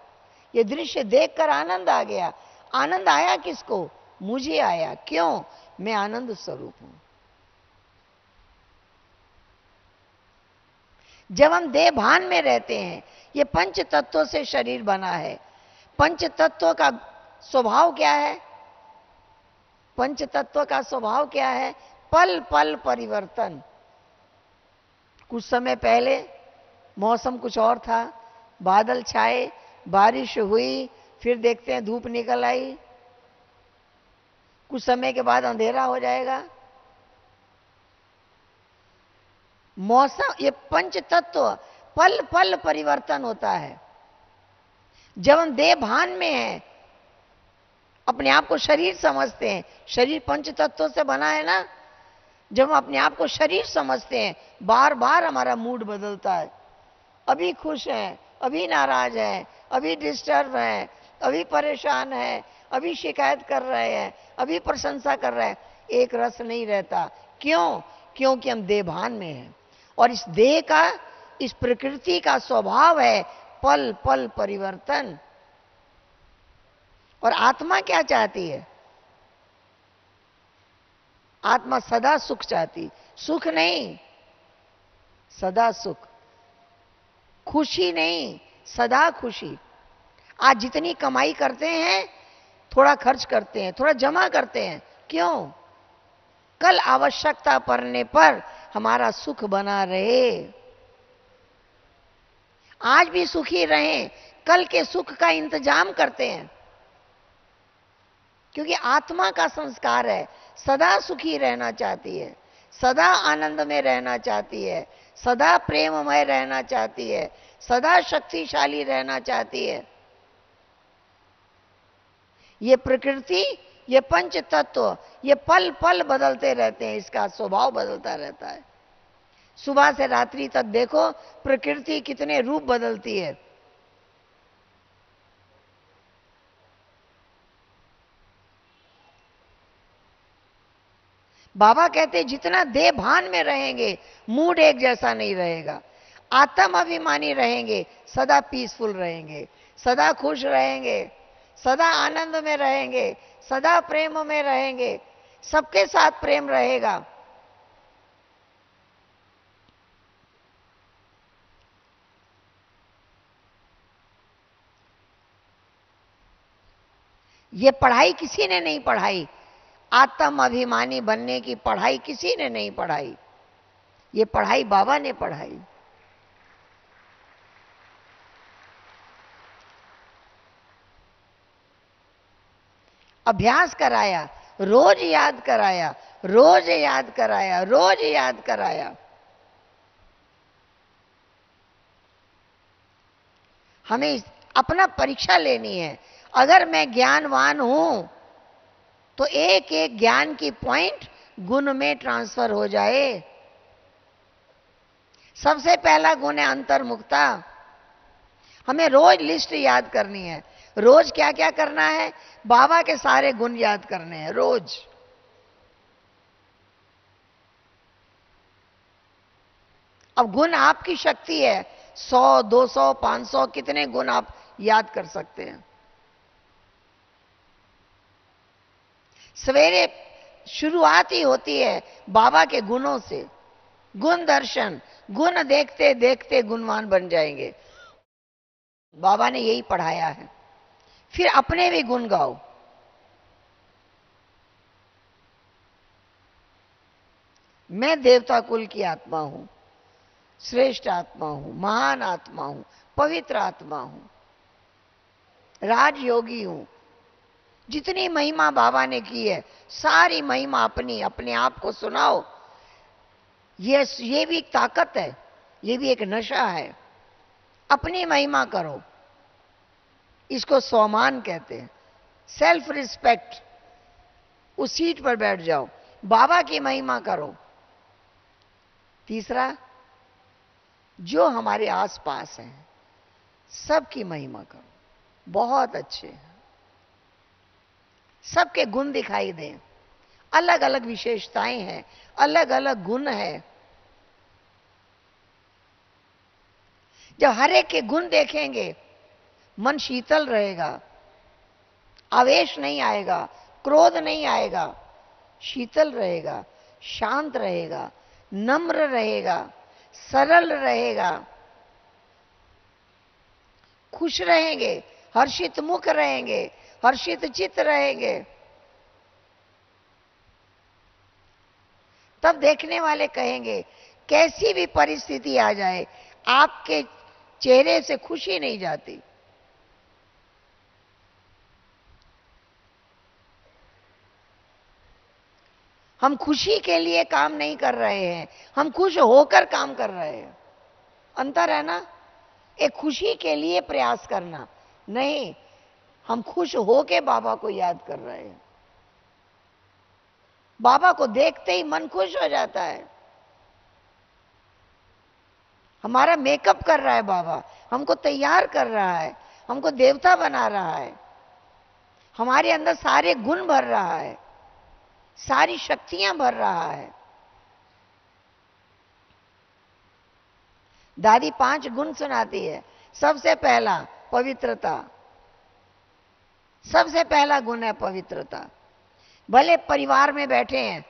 ये दृश्य देखकर आनंद आ गया। आनंद आया किसको? मुझे आया। क्यों? मैं आनंद स्वरूप हूं। जब हम देह भान में रहते हैं, ये पंच तत्वों से शरीर बना है। पंच तत्वों का स्वभाव क्या है? पंच तत्व का स्वभाव क्या है? पल पल परिवर्तन। कुछ समय पहले मौसम कुछ और था, बादल छाए, बारिश हुई, फिर देखते हैं धूप निकल आई, कुछ समय के बाद अंधेरा हो जाएगा। मौसम, ये पंच तत्व पल पल परिवर्तन होता है। जब हम देह भान में हैं, अपने आप को शरीर समझते हैं, शरीर पंच तत्वों से बना है ना। जब हम अपने आप को शरीर समझते हैं, बार बार हमारा मूड बदलता है। अभी खुश हैं, अभी नाराज हैं, अभी डिस्टर्ब हैं, अभी परेशान हैं, अभी शिकायत कर रहे हैं, अभी प्रशंसा कर रहे हैं। एक रस नहीं रहता। क्यों? क्योंकि हम देहभान में हैं। और इस देह का, इस प्रकृति का स्वभाव है पल पल परिवर्तन। और आत्मा क्या चाहती है? आत्मा सदा सुख चाहती, सुख नहीं, सदा सुख, खुशी नहीं, सदा खुशी। आज जितनी कमाई करते हैं, थोड़ा खर्च करते हैं, थोड़ा जमा करते हैं। क्यों? कल आवश्यकता पड़ने पर हमारा सुख बना रहे। आज भी सुखी रहें, कल के सुख का इंतजाम करते हैं। क्योंकि आत्मा का संस्कार है, सदा सुखी रहना चाहती है, सदा आनंद में रहना चाहती है, सदा प्रेममय रहना चाहती है, सदा शक्तिशाली रहना चाहती है। ये प्रकृति, ये पंच तत्व, ये पल पल बदलते रहते हैं, इसका स्वभाव बदलता रहता है। सुबह से रात्रि तक देखो प्रकृति कितने रूप बदलती है। बाबा कहते जितना देह भान में रहेंगे, मूड एक जैसा नहीं रहेगा। आत्म अभिमानी रहेंगे, सदा पीसफुल रहेंगे, सदा खुश रहेंगे, सदा आनंद में रहेंगे, सदा प्रेम में रहेंगे, सबके साथ प्रेम रहेगा। ये पढ़ाई किसी ने नहीं पढ़ाई, आत्म अभिमानी बनने की पढ़ाई किसी ने नहीं पढ़ाई, ये पढ़ाई बाबा ने पढ़ाई। अभ्यास कराया, रोज याद कराया, रोज याद कराया, रोज याद कराया। हमें अपना परीक्षा लेनी है। अगर मैं ज्ञानवान हूं तो एक एक ज्ञान की पॉइंट गुण में ट्रांसफर हो जाए। सबसे पहला गुण है अंतर्मुखता। हमें रोज लिस्ट याद करनी है। रोज क्या क्या करना है? बाबा के सारे गुण याद करने हैं रोज। अब गुण आपकी शक्ति है, 100, 200, 500, कितने गुण आप याद कर सकते हैं। सवेरे शुरुआत ही होती है बाबा के गुणों से। गुण दर्शन, गुण देखते देखते गुणवान बन जाएंगे। बाबा ने यही पढ़ाया है। फिर अपने भी गुण गाओ। मैं देवता कुल की आत्मा हूं, श्रेष्ठ आत्मा हूं, महान आत्मा हूं, पवित्र आत्मा हूं, राजयोगी हूं। जितनी महिमा बाबा ने की है, सारी महिमा अपनी अपने आप को सुनाओ। ये भी एक ताकत है, ये भी एक नशा है। अपनी महिमा करो, इसको स्वमान कहते हैं, सेल्फ रिस्पेक्ट। उस सीट पर बैठ जाओ, बाबा की महिमा करो। तीसरा, जो हमारे आसपास हैं सबकी महिमा करो, बहुत अच्छे हैं, सबके गुण दिखाई दें। अलग अलग विशेषताएं हैं, अलग अलग गुण हैं। जब हर एक के गुण देखेंगे, मन शीतल रहेगा, आवेश नहीं आएगा, क्रोध नहीं आएगा, शीतल रहेगा, शांत रहेगा, नम्र रहेगा, सरल रहेगा, खुश रहेंगे, हर्षित मुख रहेंगे, हर्षित चित्त रहेंगे। तब देखने वाले कहेंगे, कैसी भी परिस्थिति आ जाए आपके चेहरे से खुशी नहीं जाती। हम खुशी के लिए काम नहीं कर रहे हैं, हम खुश होकर काम कर रहे हैं। अंतर है ना? एक खुशी के लिए प्रयास करना नहीं, हम खुश होके बाबा को याद कर रहे हैं। बाबा को देखते ही मन खुश हो जाता है। हमारा मेकअप कर रहा है बाबा, हमको तैयार कर रहा है, हमको देवता बना रहा है, हमारे अंदर सारे गुण भर रहा है, सारी शक्तियां भर रहा है। दादी 5 गुण सुनाती है। सबसे पहला पवित्रता, सबसे पहला गुण है पवित्रता। भले परिवार में बैठे हैं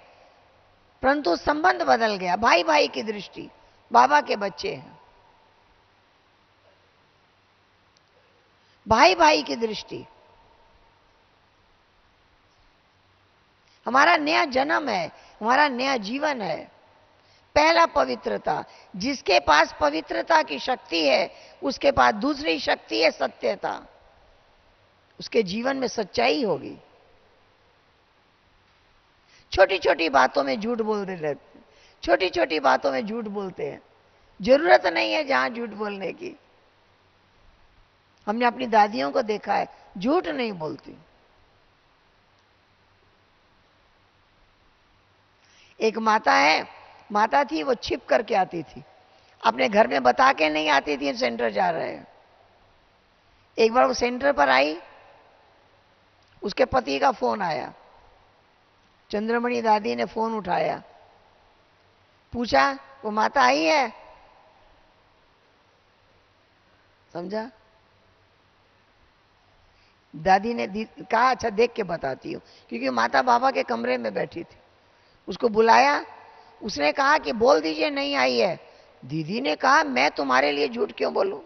परंतु संबंध बदल गया, भाई भाई की दृष्टि, बाबा के बच्चे हैं, भाई भाई की दृष्टि। हमारा नया जन्म है, हमारा नया जीवन है। पहला पवित्रता, जिसके पास पवित्रता की शक्ति है उसके पास दूसरी शक्ति है सत्यता। उसके जीवन में सच्चाई होगी। छोटी छोटी बातों में झूठ बोलते रहते हैं, छोटी छोटी बातों में झूठ बोलते हैं, जरूरत नहीं है जहां झूठ बोलने की। हमने अपनी दादियों को देखा है, झूठ नहीं बोलती। एक माता है, माता थी, वो छिप करके आती थी, अपने घर में बता के नहीं आती थी सेंटर जा रहे हैं। एक बार वो सेंटर पर आई, उसके पति का फोन आया। चंद्रमणि दादी ने फोन उठाया, पूछा वो माता आई है? समझा? दादी ने कहा अच्छा देख के बताती हूँ, क्योंकि माता बाबा के कमरे में बैठी थी। उसको बुलाया, उसने कहा कि बोल दीजिए नहीं आई है। दीदी ने कहा मैं तुम्हारे लिए झूठ क्यों बोलूं?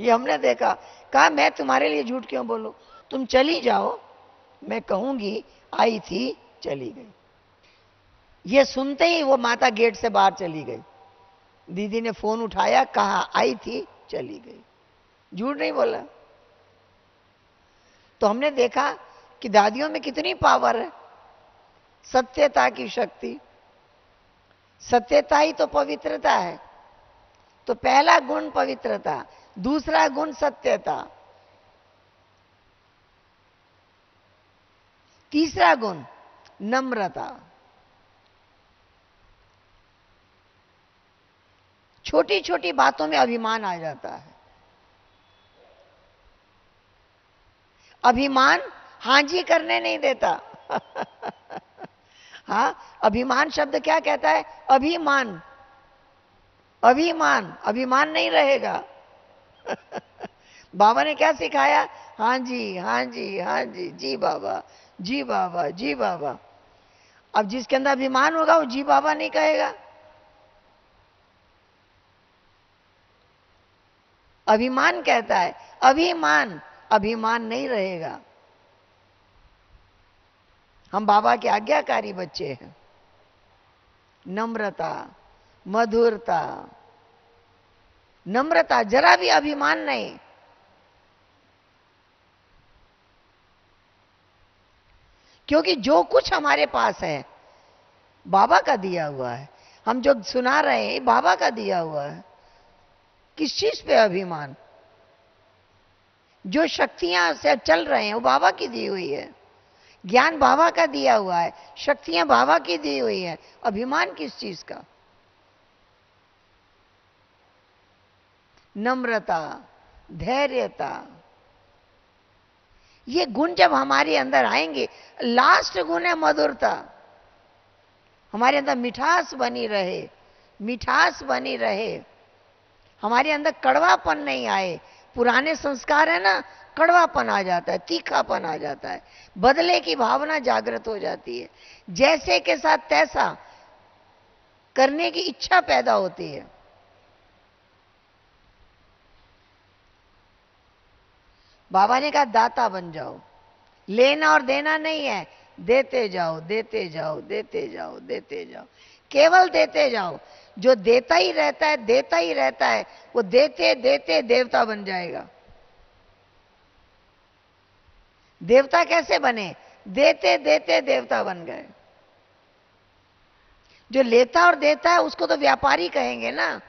ये हमने देखा, कहा मैं तुम्हारे लिए झूठ क्यों बोलूं, तुम चली जाओ, मैं कहूंगी आई थी चली गई। ये सुनते ही वो माता गेट से बाहर चली गई। दीदी ने फोन उठाया, कहा आई थी चली गई, झूठ नहीं बोला। तो हमने देखा कि दादियों में कितनी पावर है, सत्यता की शक्ति। सत्यता ही तो पवित्रता है। तो पहला गुण पवित्रता, दूसरा गुण सत्यता, तीसरा गुण नम्रता। छोटी छोटी बातों में अभिमान आ जाता है। अभिमान हां जी करने नहीं देता। हाँ, अभिमान शब्द क्या कहता है? अभिमान, अभिमान, अभिमान नहीं रहेगा। बाबा ने क्या सिखाया? हाँ जी, हाँ जी, हाँ जी, जी बाबा, जी बाबा, जी बाबा। अब जिसके अंदर अभिमान होगा वो जी बाबा नहीं कहेगा। अभिमान कहता है, अभिमान, अभिमान नहीं रहेगा। हम बाबा के आज्ञाकारी बच्चे हैं। नम्रता, मधुरता, नम्रता, जरा भी अभिमान नहीं। क्योंकि जो कुछ हमारे पास है बाबा का दिया हुआ है। हम जो सुना रहे हैं बाबा का दिया हुआ है। किस चीज पे अभिमान? जो शक्तियां से चल रहे हैं वो बाबा की दी हुई है। ज्ञान बाबा का दिया हुआ है, शक्तियां बाबा की दी हुई है। अभिमान किस चीज का? नम्रता, धैर्यता, ये गुण जब हमारे अंदर आएंगे। लास्ट गुण है मधुरता। हमारे अंदर मिठास बनी रहे, मिठास बनी रहे, हमारे अंदर कड़वापन नहीं आए। पुराने संस्कार है ना, कड़वापन आ जाता है, तीखापन आ जाता है, बदले की भावना जागृत हो जाती है, जैसे के साथ तैसा करने की इच्छा पैदा होती है। बाबा ने कहा दाता बन जाओ, लेना और देना नहीं है, देते जाओ, देते जाओ, देते जाओ, देते जाओ, केवल देते जाओ। जो देता ही रहता है, देता ही रहता है, वो देते देते देवता बन जाएगा। देवता कैसे बने? देते देते देवता बन गए। जो लेता और देता है उसको तो व्यापारी कहेंगे ना।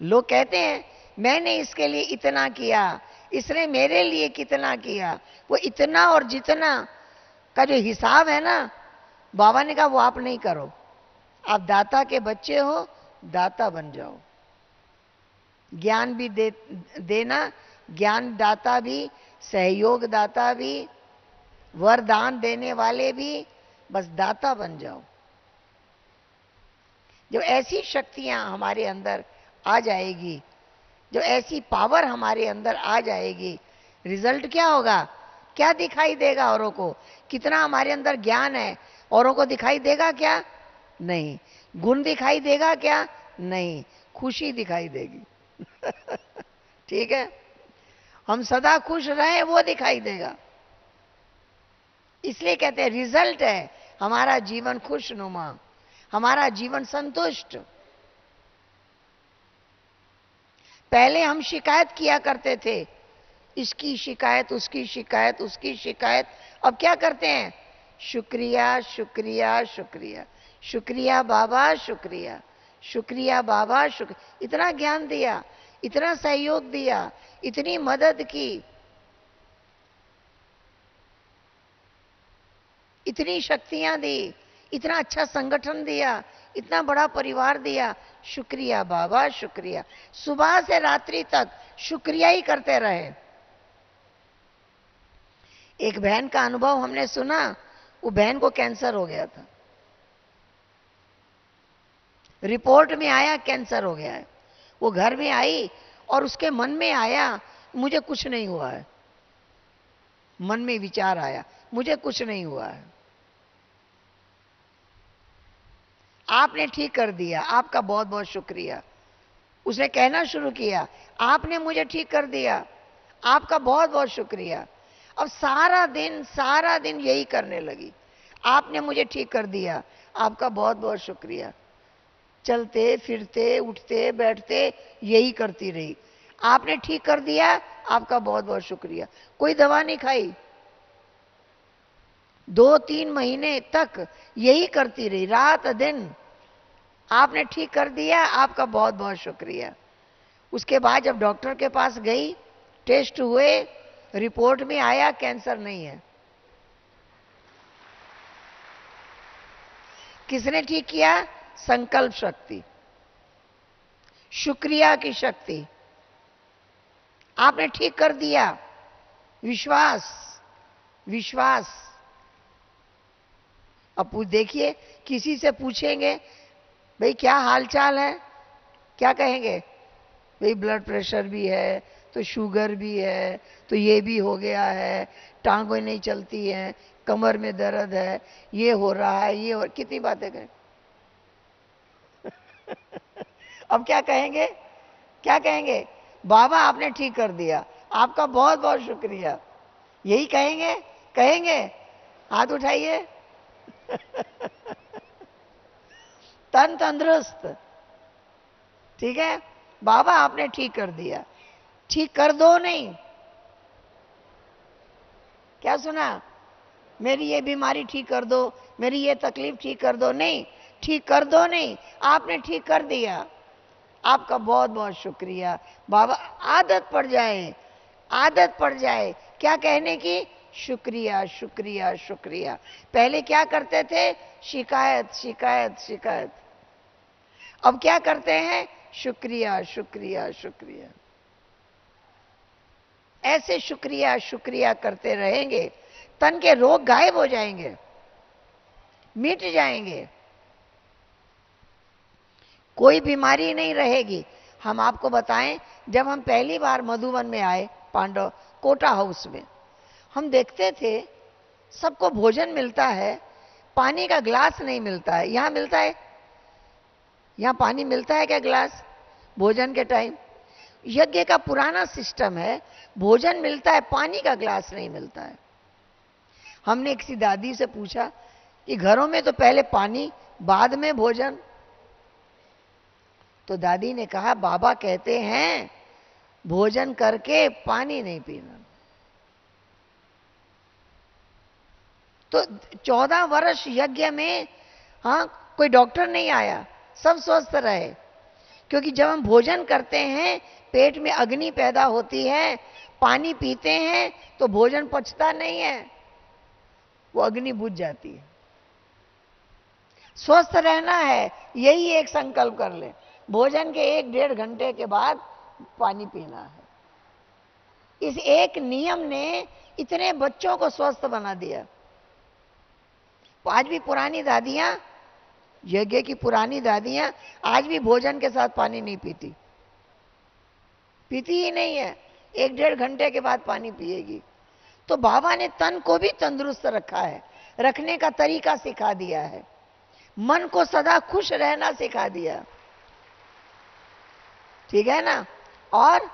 लोग कहते हैं मैंने इसके लिए इतना किया, इसने मेरे लिए कितना किया, वो इतना और जितना का जो हिसाब है ना, बाबा ने कहा वो आप नहीं करो। आप दाता के बच्चे हो, दाता बन जाओ। ज्ञान भी देना, ज्ञान दाता भी, सहयोग दाता भी, वरदान देने वाले भी, बस दाता बन जाओ। जो ऐसी शक्तियां हमारे अंदर आ जाएगी, जो ऐसी पावर हमारे अंदर आ जाएगी, रिजल्ट क्या होगा? क्या दिखाई देगा औरों को? कितना हमारे अंदर ज्ञान है, औरों को दिखाई देगा क्या? नहीं। गुण दिखाई देगा क्या? नहीं। खुशी दिखाई देगी। ठीक है, हम सदा खुश रहे वो दिखाई देगा। इसलिए कहते हैं रिजल्ट है हमारा जीवन खुशनुमा, हमारा जीवन संतुष्ट। पहले हम शिकायत किया करते थे, इसकी शिकायत, उसकी शिकायत, उसकी शिकायत। अब क्या करते हैं? शुक्रिया शुक्रिया शुक्रिया, शुक्रिया बाबा शुक्रिया, शुक्रिया बाबा शुक्रिया। इतना ज्ञान दिया, इतना सहयोग दिया, इतनी मदद की, इतनी शक्तियां दी, इतना अच्छा संगठन दिया, इतना बड़ा परिवार दिया। शुक्रिया बाबा शुक्रिया। सुबह से रात्रि तक शुक्रिया ही करते रहे। एक बहन का अनुभव हमने सुना, वो बहन को कैंसर हो गया था, रिपोर्ट में आया कैंसर हो गया है। वो घर में आई और उसके मन में आया मुझे कुछ नहीं हुआ है। मन में विचार आया मुझे कुछ नहीं हुआ है। आपने ठीक कर दिया, आपका बहुत बहुत शुक्रिया। उसने कहना शुरू किया, आपने मुझे ठीक कर दिया, आपका बहुत बहुत शुक्रिया। अब सारा दिन यही करने लगी, आपने मुझे ठीक कर दिया, आपका बहुत बहुत शुक्रिया। चलते फिरते उठते बैठते यही करती रही, आपने ठीक कर दिया, आपका बहुत बहुत शुक्रिया। कोई दवा नहीं खाई, 2-3 महीने तक यही करती रही, रात दिन। आपने ठीक कर दिया, आपका बहुत बहुत शुक्रिया। उसके बाद जब डॉक्टर के पास गई, टेस्ट हुए, रिपोर्ट में आया कैंसर नहीं है। किसने ठीक किया? संकल्प शक्ति, शुक्रिया की शक्ति। आपने ठीक कर दिया, विश्वास, विश्वास। अब देखिए, किसी से पूछेंगे भाई क्या हालचाल है, क्या कहेंगे? भाई ब्लड प्रेशर भी है, तो शुगर भी है, तो ये भी हो गया है, टांगें नहीं चलती हैं, कमर में दर्द है, ये हो रहा है, ये हो, कितनी बातें कहें। अब क्या कहेंगे? क्या कहेंगे? बाबा आपने ठीक कर दिया, आपका बहुत बहुत शुक्रिया। यही कहेंगे? कहेंगे? हाथ उठाइए। तन तंदुरुस्त, ठीक है, बाबा आपने ठीक कर दिया। ठीक कर दो नहीं, क्या सुना? मेरी ये बीमारी ठीक कर दो, मेरी ये तकलीफ ठीक कर दो, नहीं, ठीक कर दो नहीं, आपने ठीक कर दिया, आपका बहुत बहुत शुक्रिया। बाबा आदत पड़ जाए, आदत पड़ जाए क्या कहने की? शुक्रिया शुक्रिया शुक्रिया। पहले क्या करते थे? शिकायत शिकायत शिकायत। अब क्या करते हैं? शुक्रिया शुक्रिया शुक्रिया। ऐसे शुक्रिया शुक्रिया करते रहेंगे, तन के रोग गायब हो जाएंगे, मिट जाएंगे, कोई बीमारी नहीं रहेगी। हम आपको बताएं, जब हम पहली बार मधुबन में आए, पांडव कोटा हाउस में, हम देखते थे सबको भोजन मिलता है, पानी का ग्लास नहीं मिलता है। यहां मिलता है? यहां पानी मिलता है क्या ग्लास भोजन के टाइम? यज्ञ का पुराना सिस्टम है, भोजन मिलता है, पानी का ग्लास नहीं मिलता है। हमने किसी दादी से पूछा कि घरों में तो पहले पानी बाद में भोजन। तो दादी ने कहा बाबा कहते हैं भोजन करके पानी नहीं पीना। तो 14 वर्ष यज्ञ में, हाँ, कोई डॉक्टर नहीं आया, सब स्वस्थ रहे। क्योंकि जब हम भोजन करते हैं पेट में अग्नि पैदा होती है, पानी पीते हैं तो भोजन पचता नहीं है, वो अग्नि बुझ जाती है। स्वस्थ रहना है, यही एक संकल्प कर ले, भोजन के 1-1.5 घंटे के बाद पानी पीना है। इस एक नियम ने इतने बच्चों को स्वस्थ बना दिया। आज भी पुरानी दादियां, यज्ञ की पुरानी दादियां आज भी भोजन के साथ पानी नहीं पीती, पीती ही नहीं है, 1-1.5 घंटे के बाद पानी पिएगी। तो बाबा ने तन को भी तंदुरुस्त रखा है, रखने का तरीका सिखा दिया है, मन को सदा खुश रहना सिखा दिया, ठीक है ना। और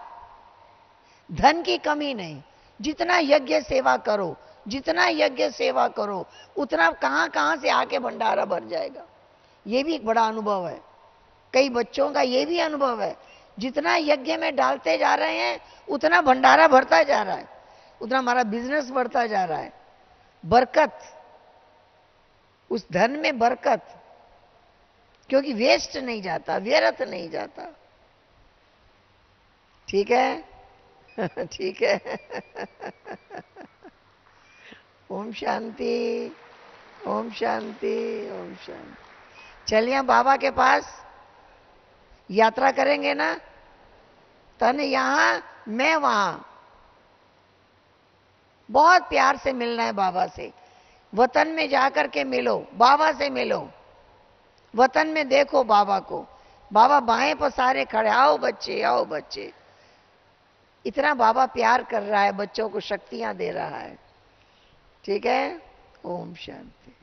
धन की कमी नहीं, जितना यज्ञ सेवा करो, जितना यज्ञ सेवा करो उतना कहां कहां से आके भंडारा भर जाएगा। ये भी एक बड़ा अनुभव है, कई बच्चों का ये भी अनुभव है, जितना यज्ञ में डालते जा रहे हैं उतना भंडारा भरता जा रहा है, उतना हमारा बिजनेस बढ़ता जा रहा है। बरकत, उस धन में बरकत, क्योंकि वेस्ट नहीं जाता, व्यर्थ नहीं जाता। ठीक है ठीक है ओम शांति, ओम शांति, ओम शांति। चलिए बाबा के पास यात्रा करेंगे ना, तन यहां मैं वहां, बहुत प्यार से मिलना है बाबा से। वतन में जाकर के मिलो, बाबा से मिलो, वतन में देखो बाबा को, बाबा बाएं पसारे खड़े, आओ बच्चे, आओ बच्चे। इतना बाबा प्यार कर रहा है, बच्चों को शक्तियां दे रहा है। ठीक है, ओम शांति।